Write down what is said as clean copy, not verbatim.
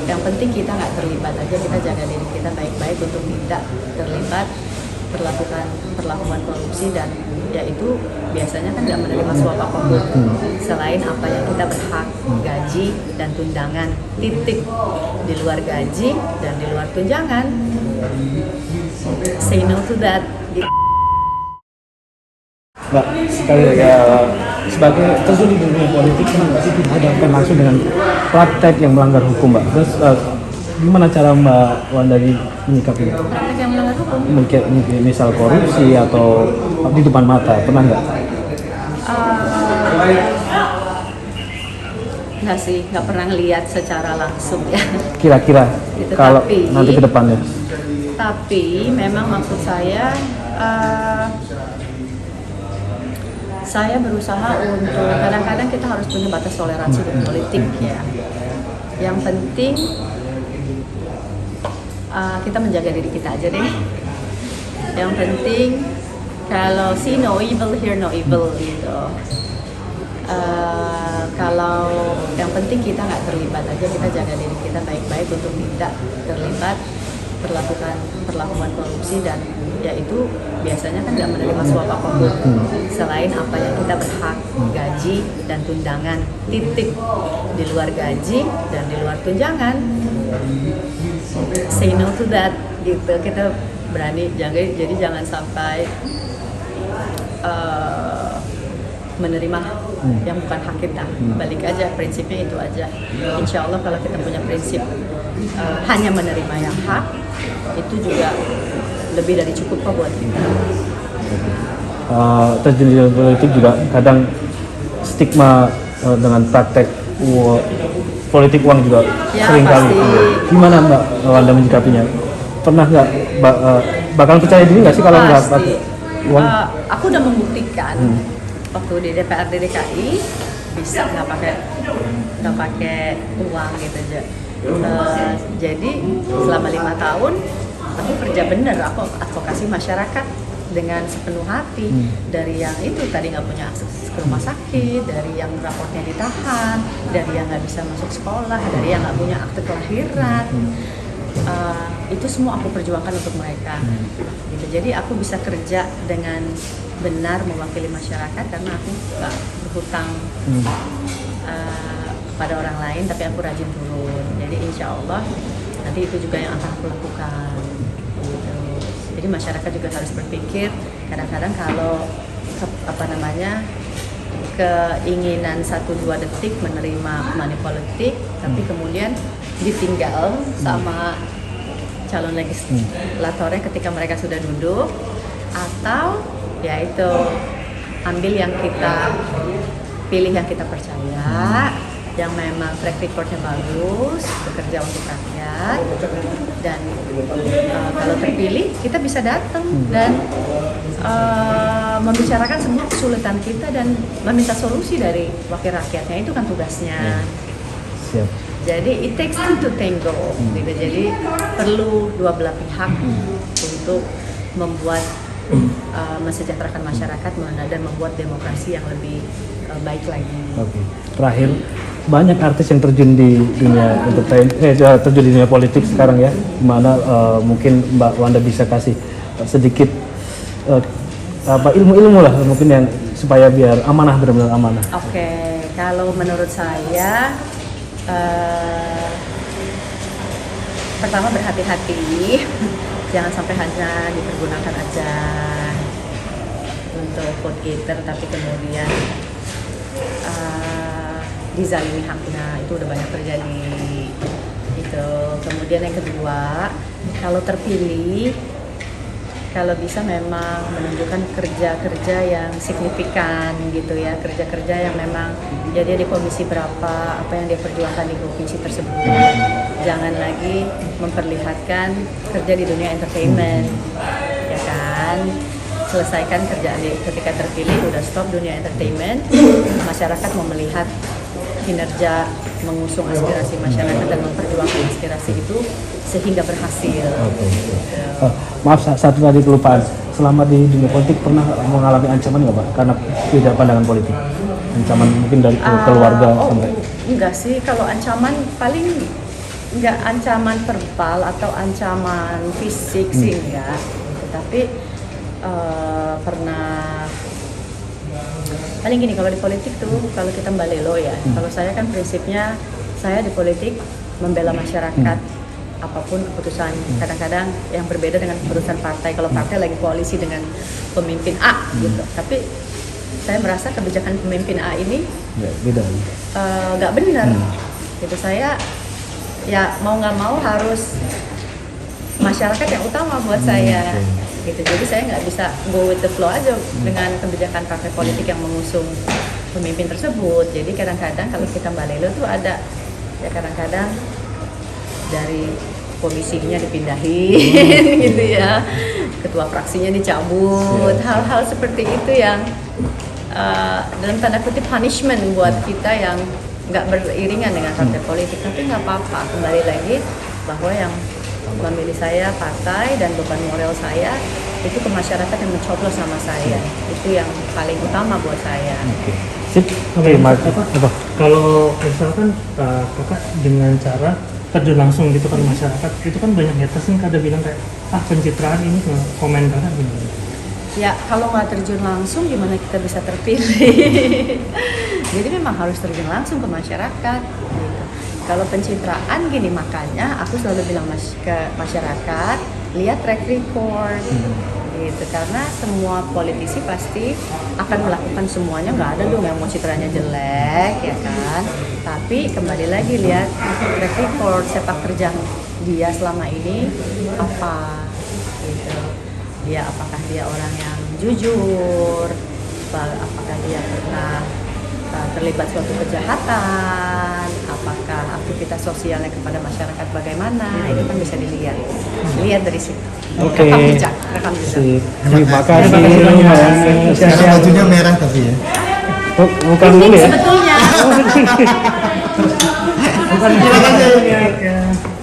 yang penting kita nggak terlibat aja, kita jaga diri kita baik-baik untuk tidak terlibat perlakuan korupsi, dan yaitu biasanya kan nggak menerima suap apapun selain apa yang kita berhak, gaji dan tunjangan, titik. Di luar gaji dan di luar tunjangan, say no to that. Mbak, sekali ya, sebagai terjun di dunia politik kan nggak sih dihadapkan langsung dengan praktek yang melanggar hukum, Mbak. Terus gimana cara Mbak Wandari menyikapi itu? Praktek yang melanggar hukum? Mungkin misal korupsi atau di depan mata, pernah nggak? Nggak sih, nggak pernah ngelihat secara langsung ya. Kira-kira Gitu, kalau tapi- nanti ke depannya? Tapi memang maksud saya berusaha untuk, kadang-kadang kita harus punya batas toleransi di politik ya. Yang penting kita menjaga diri kita aja deh. Yang penting kalau see no evil, hear no evil gitu. Kalau yang penting kita nggak terlibat aja, kita jaga diri kita baik-baik untuk tidak terlibat perlakuan korupsi, dan yaitu biasanya kan nggak menerima suap apapun selain apa yang kita berhak, gaji dan tunjangan, titik. Di luar gaji dan di luar tunjangan, say no to that gitu. Kita berani jaga, jadi jangan sampai menerima yang bukan hak kita. Balik aja, prinsipnya itu aja. Insya Allah kalau kita punya prinsip hanya menerima yang hak, itu juga lebih dari cukup kok buat kita. Terjun di dunia politik juga kadang stigma dengan praktek politik uang juga Ya, sering kali. pasti. Gimana Mbak Wanda menyikapinya? Pernah nggak bakal percaya diri nggak sih kalau nggak Pasti. pakai uang? Aku udah membuktikan waktu di DPRD DKI bisa nggak pakai uang gitu aja. Jadi selama 5 tahun aku kerja bener, aku advokasi masyarakat dengan sepenuh hati. Dari yang itu tadi nggak punya akses ke rumah sakit, dari yang raportnya ditahan, dari yang nggak bisa masuk sekolah, dari yang nggak punya akte kelahiran. Itu semua aku perjuangkan untuk mereka. Gitu. Jadi aku bisa kerja dengan benar mewakili masyarakat karena aku nggak berhutang pada orang lain, tapi aku rajin turun. Jadi insya Allah nanti itu juga yang akan aku lakukan. Gitu. Jadi masyarakat juga harus berpikir, kadang-kadang kalau keinginan 1-2 detik menerima money politik, tapi kemudian ditinggal sama calon legislatornya ketika mereka sudah duduk, atau ya itu ambil yang kita pilih, yang kita percaya, yang memang track recordnya bagus, bekerja untuk rakyat, dan kalau terpilih kita bisa datang dan membicarakan semua kesulitan kita dan meminta solusi dari wakil rakyatnya. Itu kan tugasnya. Siap. Jadi it takes two to tango, gitu. Jadi perlu dua belah pihak untuk membuat mensejahterakan masyarakat dan membuat demokrasi yang lebih baik lagi. Oke. Terakhir, banyak artis yang terjun di dunia terjun di dunia politik sekarang ya. Gimana mungkin Mbak Wanda bisa kasih sedikit ilmu-ilmu lah mungkin yang supaya biar amanah, benar-benar amanah. Oke, kalau menurut saya pertama berhati-hati, jangan sampai hanya dipergunakan aja untuk vote getter, tapi kemudian dizalimi haknya. Itu udah banyak terjadi gitu. Kemudian yang kedua, kalau terpilih, kalau bisa memang menunjukkan kerja-kerja yang signifikan gitu ya, kerja-kerja yang memang ya dia di komisi berapa, apa yang dia perjuangkan di provinsi tersebut. Jangan lagi memperlihatkan kerja di dunia entertainment, ya kan? Selesaikan kerjaan ketika terpilih, udah stop dunia entertainment. Masyarakat mau melihat kinerja mengusung aspirasi masyarakat dan memperjuangkan aspirasi itu sehingga berhasil. Maaf, satu tadi kelupaan. Selama di dunia politik pernah mengalami ancaman nggak Pak? Karena beda pandangan politik. Ancaman mungkin dari keluarga sampai. Enggak sih, kalau ancaman paling nggak ancaman verbal atau ancaman fisik sih enggak, gitu. Tapi pernah paling gini, kalau di politik tuh kalau kita balelo ya, kalau saya kan prinsipnya saya di politik membela masyarakat, apapun keputusan. Kadang-kadang yang berbeda dengan keputusan partai, kalau partai lagi koalisi dengan pemimpin A gitu, tapi saya merasa kebijakan pemimpin A ini Ya, beda. nggak benar gitu. Saya ya mau nggak mau harus masyarakat yang utama buat saya gitu. Jadi saya nggak bisa go with the flow aja dengan kebijakan partai politik yang mengusung pemimpin tersebut. Jadi kadang-kadang kalau kita balelo tuh ada ya, kadang-kadang dari komisinya dipindahin gitu ya, ketua fraksinya dicabut, hal-hal seperti itu yang dalam tanda kutip punishment buat kita yang nggak beriringan dengan partai politik. Tapi nggak apa-apa, kembali lagi bahwa yang memilih saya partai dan beban moral saya itu ke masyarakat yang mencoblos sama saya, itu yang paling utama buat saya. Oke. Sip. Oke, apa? Kalau misalkan kakak dengan cara terjun langsung gitu kan masyarakat, itu kan banyak haters nih kada bilang kayak pencitraan ini, komen kakak gimana? Ya kalau nggak terjun langsung gimana kita bisa terpilih? Jadi memang harus terjun langsung ke masyarakat gitu. Kalau pencitraan gini, makanya aku selalu bilang ke masyarakat, lihat track record gitu, karena semua politisi pasti akan melakukan semuanya, nggak ada dong yang mau citranya jelek ya kan. Tapi kembali lagi lihat track record sepak terjang dia selama ini apa gitu. Dia apakah dia orang yang jujur, apakah dia pernah terlibat suatu kejahatan, apakah aktivitas sosialnya kepada masyarakat bagaimana, itu kan bisa dilihat dari situ. Oke. Rekam jejak. Sip. Terima kasih. Sekarang bajunya merah tapi ya. Bukan dulu ya. Sebetulnya. Bukan, terima kasih.